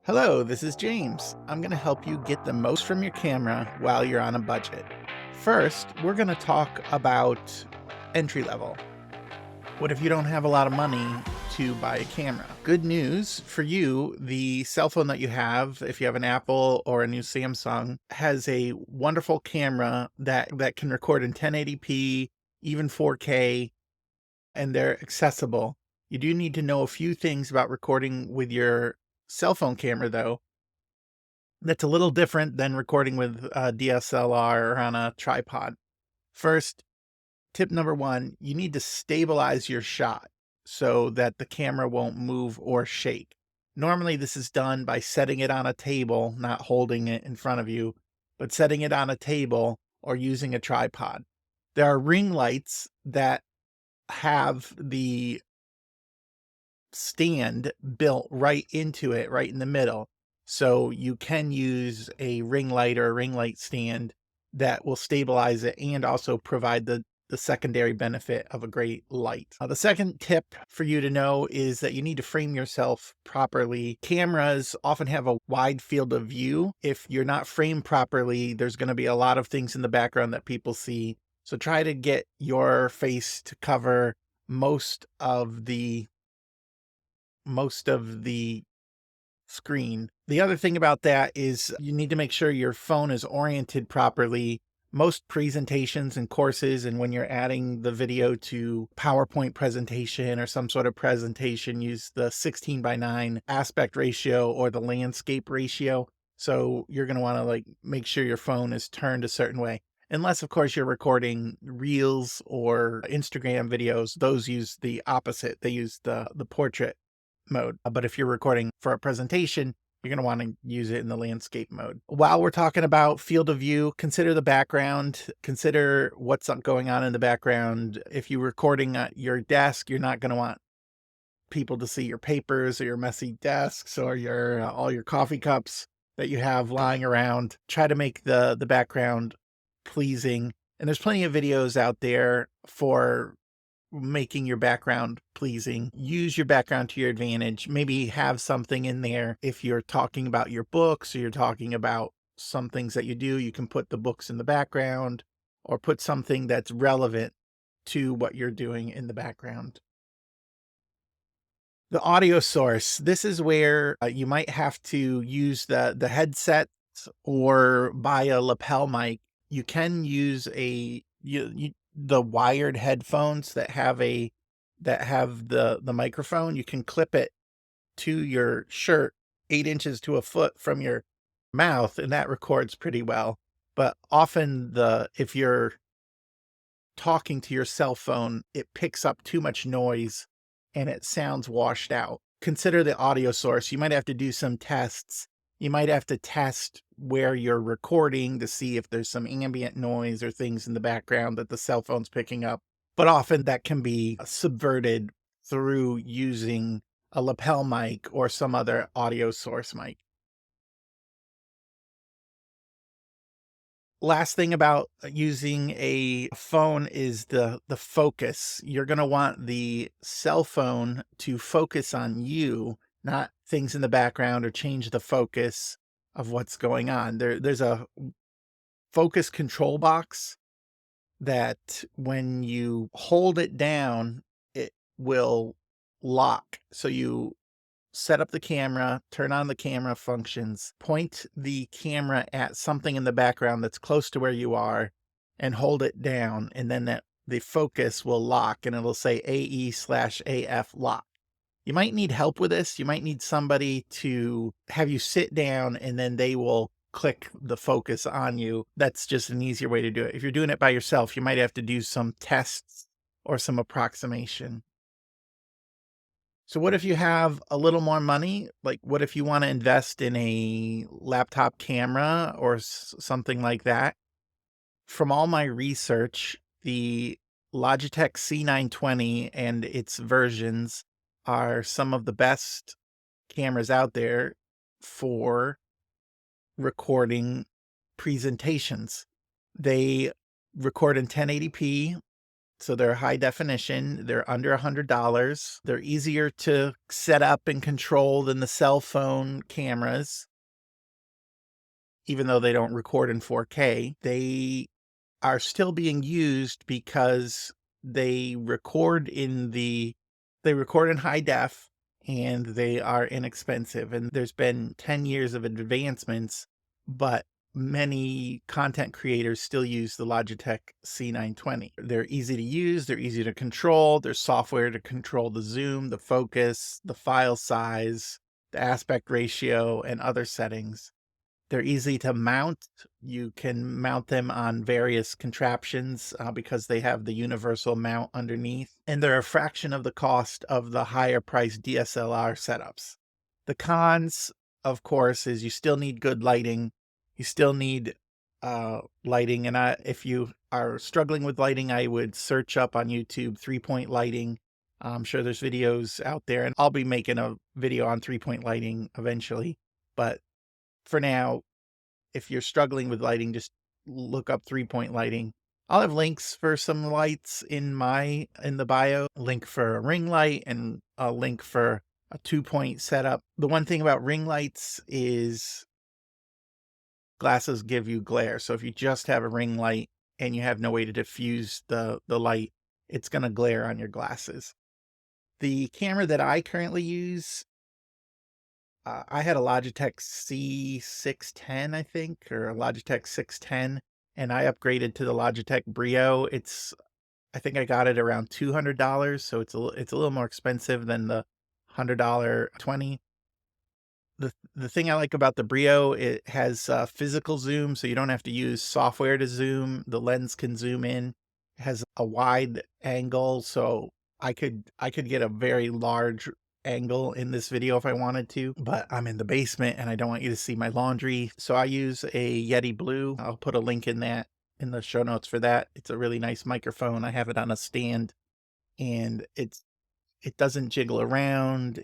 Hello, this is James. I'm going to help you get the most from your camera while you're on a budget. First, we're going to talk about entry level. What if you don't have a lot of money to buy a camera? Good news for you, the cell phone that you have, if you have an Apple or a new Samsung, has a wonderful camera that can record in 1080p, even 4K, and they're accessible. You do need to know a few things about recording with your cell phone camera, though. That's a little different than recording with a DSLR or on a tripod. First, tip number one, you need to stabilize your shot so that the camera won't move or shake. Normally, this is done by setting it on a table, not holding it in front of you, but setting it on a table or using a tripod. There are ring lights that have the stand built right into it, right in the middle. So you can use a ring light or a ring light stand that will stabilize it and also provide the secondary benefit of a great light. The second tip for you to know is that you need to frame yourself properly. Cameras often have a wide field of view. If you're not framed properly, there's going to be a lot of things in the background that people see. So try to get your face to cover most of the most of the screen. The other thing about that is you need to make sure your phone is oriented properly. Most presentations and courses, and when you're adding the video to PowerPoint presentation or some sort of presentation, use the 16:9 aspect ratio or the landscape ratio. So you're going to want to make sure your phone is turned a certain way. Unless, of course, you're recording reels or Instagram videos, those use the opposite. They use the portrait mode. But if you're recording for a presentation, you're going to want to use it in the landscape mode. While we're talking about field of view, consider the background, consider what's going on in the background. If you're recording at your desk, you're not going to want people to see your papers or your messy desks or your all your coffee cups that you have lying around. Try to make the background pleasing. And there's plenty of videos out there for making your background pleasing. Use your background to your advantage. Maybe have something in there. If you're talking about your books or you're talking about some things that you do, you can put the books in the background or put something that's relevant to what you're doing in the background. The audio source. This is where you might have to use the headset or buy a lapel mic. You can use the wired headphones that have the microphone. You can clip it to your shirt 8 inches to a foot from your mouth, and that records pretty well. But often if you're talking to your cell phone, it picks up too much noise and it sounds washed out. Consider the audio source. You might have to do some tests. You might have to test where you're recording to see if there's some ambient noise or things in the background that the cell phone's picking up. But often that can be subverted through using a lapel mic or some other audio source mic. Last thing about using a phone is the focus. You're going to want the cell phone to focus on you, not things in the background, or change the focus of what's going on. There's a focus control box that when you hold it down, it will lock. So you set up the camera, turn on the camera functions, point the camera at something in the background that's close to where you are, and hold it down. And then the focus will lock and it'll say AE/AF lock. You might need help with this. You might need somebody to have you sit down and then they will click the focus on you. That's just an easier way to do it. If you're doing it by yourself, you might have to do some tests or some approximation. So what if you have a little more money? Like, what if you want to invest in a laptop camera or something like that? From all my research, the Logitech C920 and its versions are some of the best cameras out there for recording presentations. They record in 1080p So they're high definition. They're under $100. They're easier to set up and control than the cell phone cameras, even though they don't record in 4K. They are still being used because they record they record in high def, and they are inexpensive. And there's been 10 years of advancements, but many content creators still use the Logitech C920. They're easy to use, they're easy to control. There's software to control the zoom, the focus, the file size, the aspect ratio, and other settings. They're easy to mount. You can mount them on various contraptions because they have the universal mount underneath, and they're a fraction of the cost of the higher priced DSLR setups. The cons, of course, is you still need good lighting. You still need lighting, and if you are struggling with lighting, I would search up on YouTube 3-point lighting. I'm sure there's videos out there, and I'll be making a video on 3-point lighting eventually, but for now, if you're struggling with lighting, just look up 3-point lighting. I'll have links for some lights in the bio, a link for a ring light and a link for a 2-point setup. The one thing about ring lights is glasses give you glare. So if you just have a ring light and you have no way to diffuse the light, it's going to glare on your glasses. The camera that I currently use, I had a Logitech C610, I think, or a Logitech 610, and I upgraded to the Logitech Brio. I think I got it around $200, so it's a little more expensive than the $100 20. The thing I like about the Brio, it has physical zoom, so you don't have to use software to zoom. The lens can zoom in. It has a wide angle, so I could get a very large angle in this video if I wanted to, but I'm in the basement and I don't want you to see my laundry. So I use a Yeti Blue. I'll put a link in the show notes for that. It's a really nice microphone. I have it on a stand, and it doesn't jiggle around.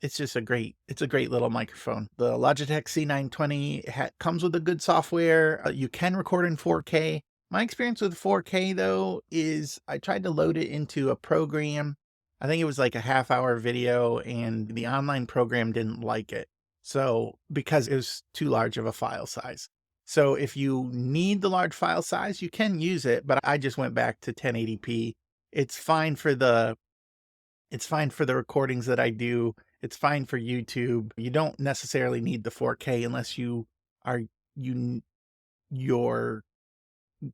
It's just it's a great little microphone. The Logitech C920 comes with a good software. You can record in 4K. My experience with 4K though is I tried to load it into a program. I think it was like a half-hour video, and the online program didn't like it. So, because it was too large of a file size. So if you need the large file size, you can use it, but I just went back to 1080p. It's fine for the recordings that I do. It's fine for YouTube. You don't necessarily need the 4K unless your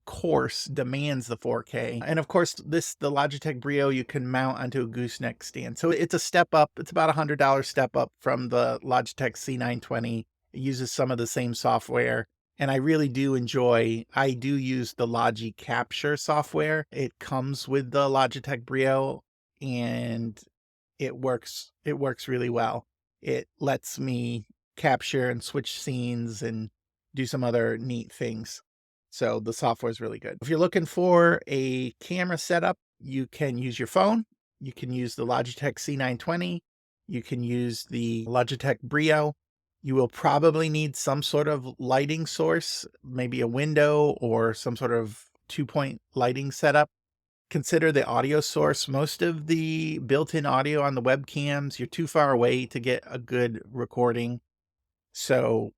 course demands the 4K. And of course, the Logitech Brio you can mount onto a gooseneck stand. So it's a step up. It's about $100 step up from the Logitech C920. It uses some of the same software. And I really do I do use the Logi Capture software. It comes with the Logitech Brio, and it works really well. It lets me capture and switch scenes and do some other neat things. So the software is really good. If you're looking for a camera setup, you can use your phone. You can use the Logitech C920. You can use the Logitech Brio. You will probably need some sort of lighting source, maybe a window or some sort of 2-point lighting setup. Consider the audio source. Most of the built-in audio on the webcams, you're too far away to get a good recording. So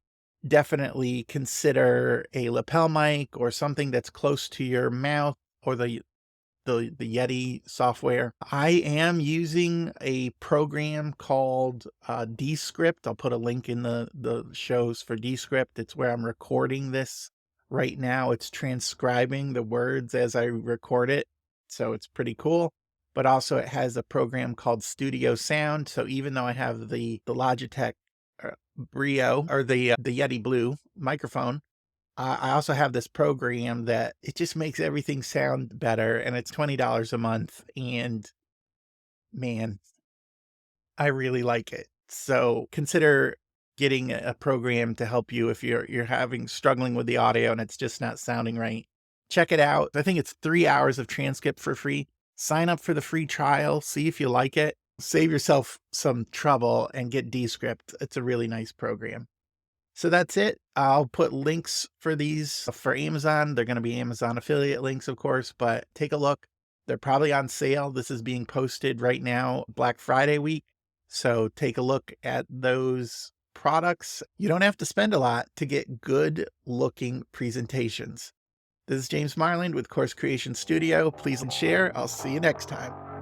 definitely consider a lapel mic or something that's close to your mouth, or the Yeti software. I am using a program called Descript. I'll put a link in the shows for Descript. It's where I'm recording this right now. It's transcribing the words as I record it. So it's pretty cool. But also it has a program called Studio Sound. So even though I have the Logitech Brio, or the Yeti Blue microphone, I also have this program that it just makes everything sound better, and it's $20 a month, and man, I really like it. So consider getting a program to help you if you're struggling with the audio and it's just not sounding right. Check it out. I think it's 3 hours of transcript for free. Sign up for the free trial, see if you like it. Save yourself some trouble and get Descript. It's a really nice program. So that's it. I'll put links for these for Amazon. They're going to be Amazon affiliate links, of course, but take a look. They're probably on sale. This is being posted right now, Black Friday week. So take a look at those products. You don't have to spend a lot to get good looking presentations. This is James Marland with Course Creation Studio. Please and share. I'll see you next time.